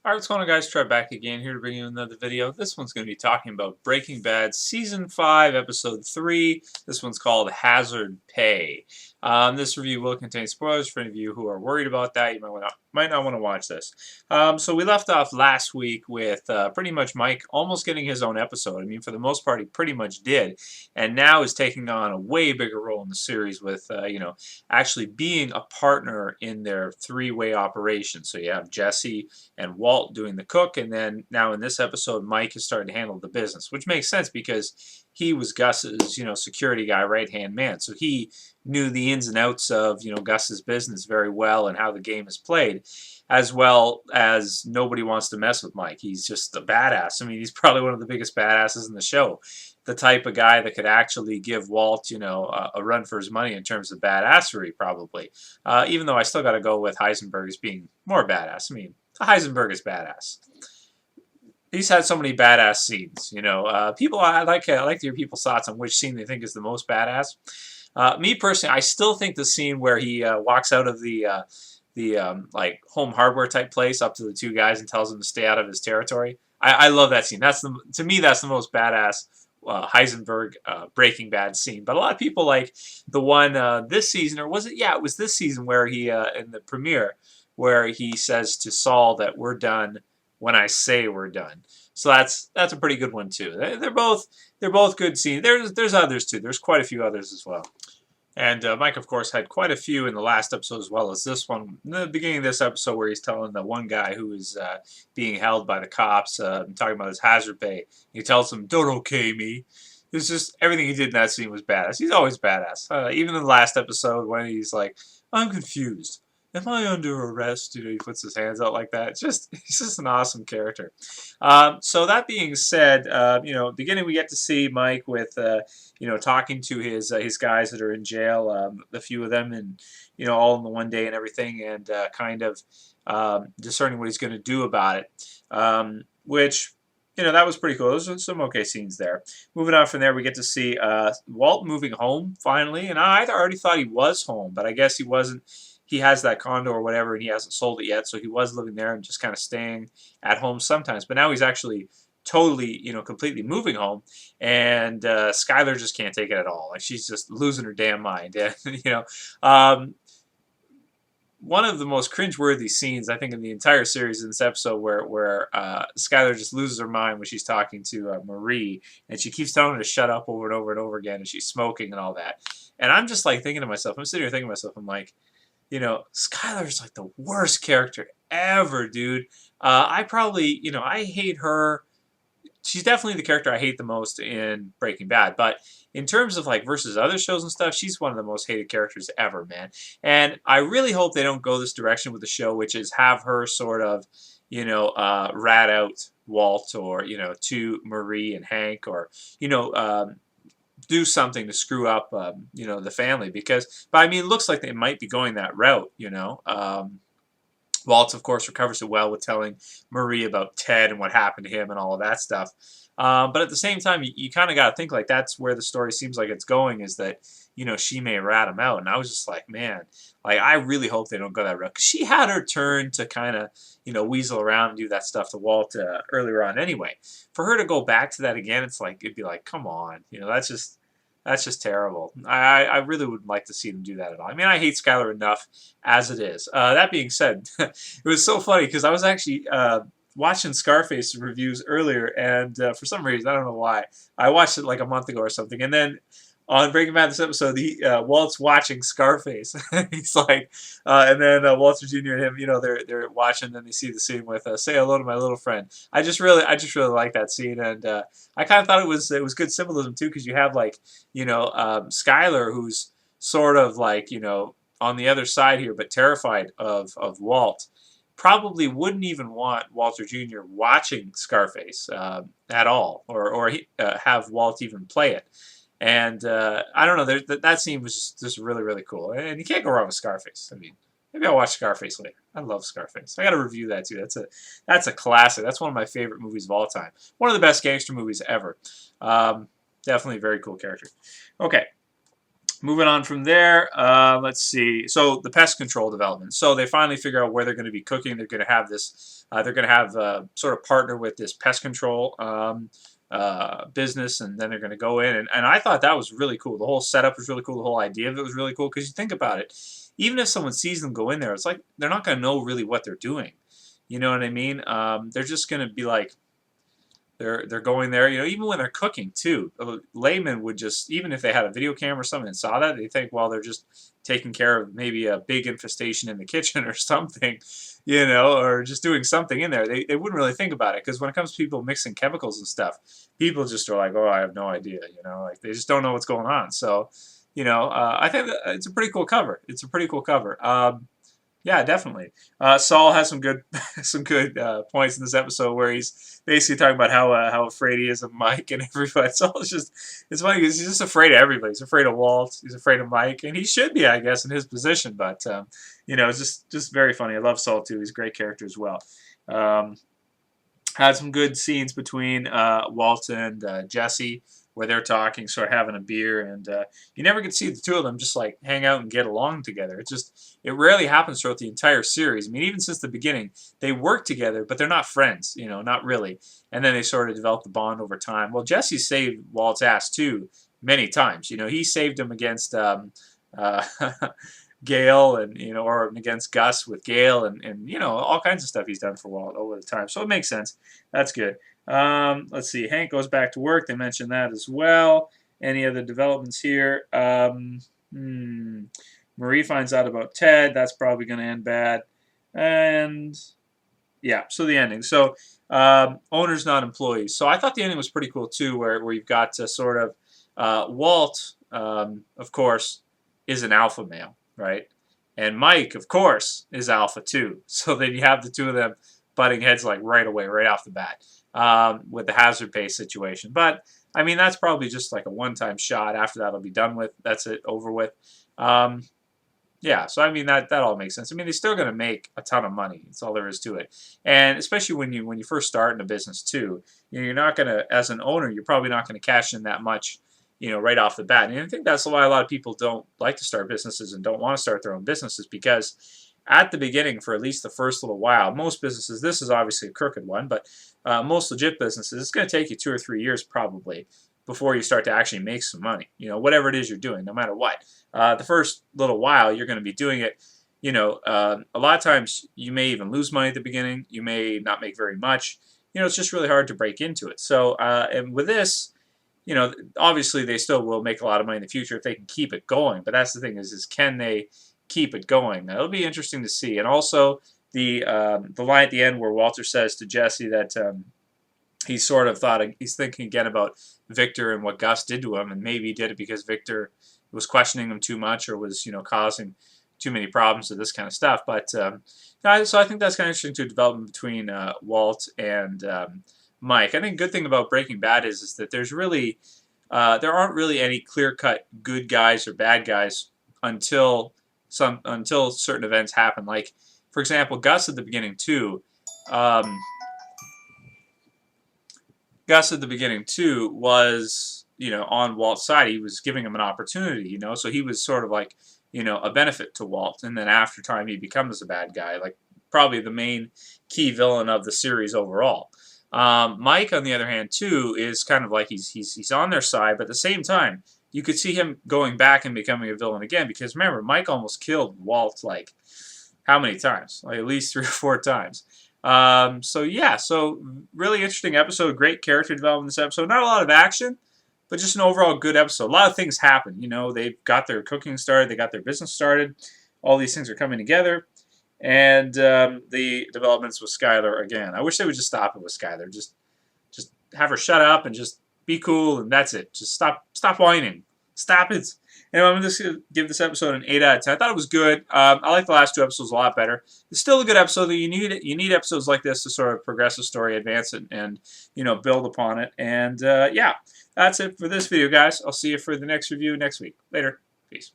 Alright, what's going on, guys? Trev back again here to bring you another video. This one's going to be talking about Breaking Bad Season 5, Episode 3. This one's called Hazard Pay. This review will contain spoilers for any of you who are worried about that. You might not want to watch this. So we left off last week with pretty much Mike almost getting his own episode. I mean, for the most part, he pretty much did. And now is taking on a way bigger role in the series with, actually being a partner in their three-way operation. So you have Jesse and Walt doing the cook, and then now in this episode, Mike is starting to handle the business, which makes sense because he was Gus's, security guy, right-hand man. So he knew the ins and outs of, Gus's business very well and how the game is played, as well as nobody wants to mess with Mike. He's just a badass. I mean, he's probably one of the biggest badasses in the show. The type of guy that could actually give Walt, a run for his money in terms of badassery, probably. Even though I still got to go with Heisenberg as being more badass. I mean, Heisenberg is badass. He's had so many badass scenes. People. I like to hear people's thoughts on which scene they think is the most badass. Me personally, I still think the scene where he walks out of the like home hardware type place up to the two guys and tells them to stay out of his territory. I love that scene. To me that's the most badass Heisenberg Breaking Bad scene. But a lot of people like the one this season, or was it? Yeah, it was this season where he in the premiere where he says to Saul that we're done when I say we're done. So that's a pretty good one too. They're both good scenes. There's others too. There's quite a few others as well. And Mike, of course, had quite a few in the last episode as well as this one. In the beginning of this episode where he's telling the one guy who is being held by the cops, talking about his hazard pay, he tells him, "Don't okay me." It's just everything he did in that scene was badass. He's always badass. Even in the last episode when he's like, "I'm confused. Am I under arrest?" He puts his hands out like that. He's just an awesome character. So that being said, beginning we get to see Mike with, talking to his guys that are in jail, a few of them, and all in the one day and everything, and kind of discerning what he's going to do about it, which. That was pretty cool. Those are some okay scenes there. Moving on from there, we get to see Walt moving home, finally. And I already thought he was home, but I guess he wasn't. He has that condo or whatever, and he hasn't sold it yet, so he was living there and just kind of staying at home sometimes. But now he's actually totally, completely moving home, and Skyler just can't take it at all. Like, she's just losing her damn mind. And, one of the most cringeworthy scenes, I think, in the entire series in this episode where Skyler just loses her mind when she's talking to Marie, and she keeps telling her to shut up over and over and over again, and she's smoking and all that. And I'm just, like, thinking to myself, I'm sitting here thinking to myself, I'm like, Skyler's, like, the worst character ever, dude. I probably, I hate her. She's definitely the character I hate the most in Breaking Bad, but in terms of like versus other shows and stuff, she's one of the most hated characters ever, man. And I really hope they don't go this direction with the show, which is have her sort of, rat out Walt or, to Marie and Hank or, do something to screw up, the family. But I mean, it looks like they might be going that route, Walt, of course, recovers it well with telling Marie about Ted and what happened to him and all of that stuff. But at the same time, you kind of got to think like that's where the story seems like it's going, is that, she may rat him out. And I was just like, man, like, I really hope they don't go that route. Because she had her turn to kind of, weasel around and do that stuff to Walt earlier on anyway. For her to go back to that again, it'd be like, come on. That's just terrible. I really would like to see them do that at all. I mean, I hate Skyler enough as it is. That being said, it was so funny because I was actually watching Scarface reviews earlier, and for some reason, I don't know why, I watched it like a month ago or something, and then on Breaking Bad this episode, Walt's watching Scarface. He's like, and then Walter Jr. and him, they're watching, and then they see the scene with "Say hello to my little friend." I just really like that scene, and I kind of thought it was good symbolism too, because you have like, Skyler, who's sort of like, on the other side here, but terrified of Walt. Probably wouldn't even want Walter Jr. watching Scarface at all, or have Walt even play it. And I don't know, that scene was just really, really cool. And you can't go wrong with Scarface. I mean, maybe I'll watch Scarface later. I love Scarface. I got to review that too. That's a classic. That's one of my favorite movies of all time. One of the best gangster movies ever. Definitely a very cool character. Okay. Moving on from there, let's see. So the pest control development. So they finally figure out where they're going to be cooking. They're going to have this. They're going to have sort of partner with this pest control business, and then they're going to go in. And I thought that was really cool. The whole setup was really cool. The whole idea of it was really cool because you think about it. Even if someone sees them go in there, it's like they're not going to know really what they're doing. You know what I mean? They're just going to be like. They're going there, even when they're cooking too. A layman would just, even if they had a video camera or something and saw that, they think, well, they're just taking care of maybe a big infestation in the kitchen or something, or just doing something in there. They wouldn't really think about it because when it comes to people mixing chemicals and stuff, people just are like, oh, I have no idea, like they just don't know what's going on. So, I think that it's a pretty cool cover. It's a pretty cool cover. Yeah, definitely. Saul has some good points in this episode where he's basically talking about how afraid he is of Mike and everybody. Saul is it's funny because he's just afraid of everybody. He's afraid of Walt. He's afraid of Mike, and he should be, I guess, in his position. But it's just very funny. I love Saul too. He's a great character as well. Had some good scenes between Walt and Jesse, where they're talking, sort of having a beer, and you never get to see the two of them just like hang out and get along together. It rarely happens throughout the entire series. I mean, even since the beginning, they work together, but they're not friends, not really. And then they sort of develop the bond over time. Well, Jesse saved Walt's ass too many times. He saved him against Gale, and or against Gus with Gale, and all kinds of stuff he's done for Walt over the time. So it makes sense. That's good. Let's see. Hank goes back to work. They mentioned that as well. Any other developments here? Marie finds out about Ted. That's probably going to end bad. And yeah, so the ending. So owners, not employees. So I thought the ending was pretty cool too, where you've got sort of Walt, of course, is an alpha male, right? And Mike, of course, is alpha too. So then you have the two of them butting heads like right away, right off the bat. With the hazard pay situation. But, I mean, that's probably just like a one-time shot. After that, it'll be done with. That's it, over with. Yeah, so, I mean, that all makes sense. I mean, they're still going to make a ton of money. That's all there is to it. And especially when you first start in a business, too, you're not going to, as an owner, you're probably not going to cash in that much, right off the bat. And I think that's why a lot of people don't like to start businesses and don't want to start their own businesses, because at the beginning, for at least the first little while, most businesses, this is obviously a crooked one, but most legit businesses, it's going to take you 2 or 3 years probably before you start to actually make some money, whatever it is you're doing, no matter what. The first little while, you're going to be doing it, a lot of times you may even lose money at the beginning. You may not make very much. It's just really hard to break into it. So, and with this, obviously they still will make a lot of money in the future if they can keep it going. But that's the thing is can they keep it going? Now, it'll be interesting to see. And also the line at the end where Walter says to Jesse that he sort of he's thinking again about Victor and what Gus did to him, and maybe he did it because Victor was questioning him too much or was causing too many problems with this kind of stuff. But so I think that's kind of interesting to development between Walt and Mike. I think a good thing about Breaking Bad is that there's really there aren't really any clear-cut good guys or bad guys until certain events happen. Like, for example, Gus at the beginning too. Gus at the beginning too was on Walt's side. He was giving him an opportunity, so he was sort of like a benefit to Walt. And then after time, he becomes a bad guy, like probably the main key villain of the series overall. Mike, on the other hand, too, is kind of like he's on their side, but at the same time, you could see him going back and becoming a villain again, because remember, Mike almost killed Walt, like, how many times? Like, at least 3 or 4 times. So yeah, so really interesting episode, great character development in this episode. Not a lot of action, but just an overall good episode. A lot of things happen, they've got their cooking started, they got their business started, all these things are coming together. And the developments with Skyler again. I wish they would just stop it with Skyler. Just have her shut up and just be cool, and that's it. Just stop whining. Stop it. Anyway, I'm just going to give this episode an 8 out of 10. I thought it was good. I like the last 2 episodes a lot better. It's still a good episode. Though you need episodes like this to sort of progress the story, advance it, and build upon it. And yeah, that's it for this video, guys. I'll see you for the next review next week. Later. Peace.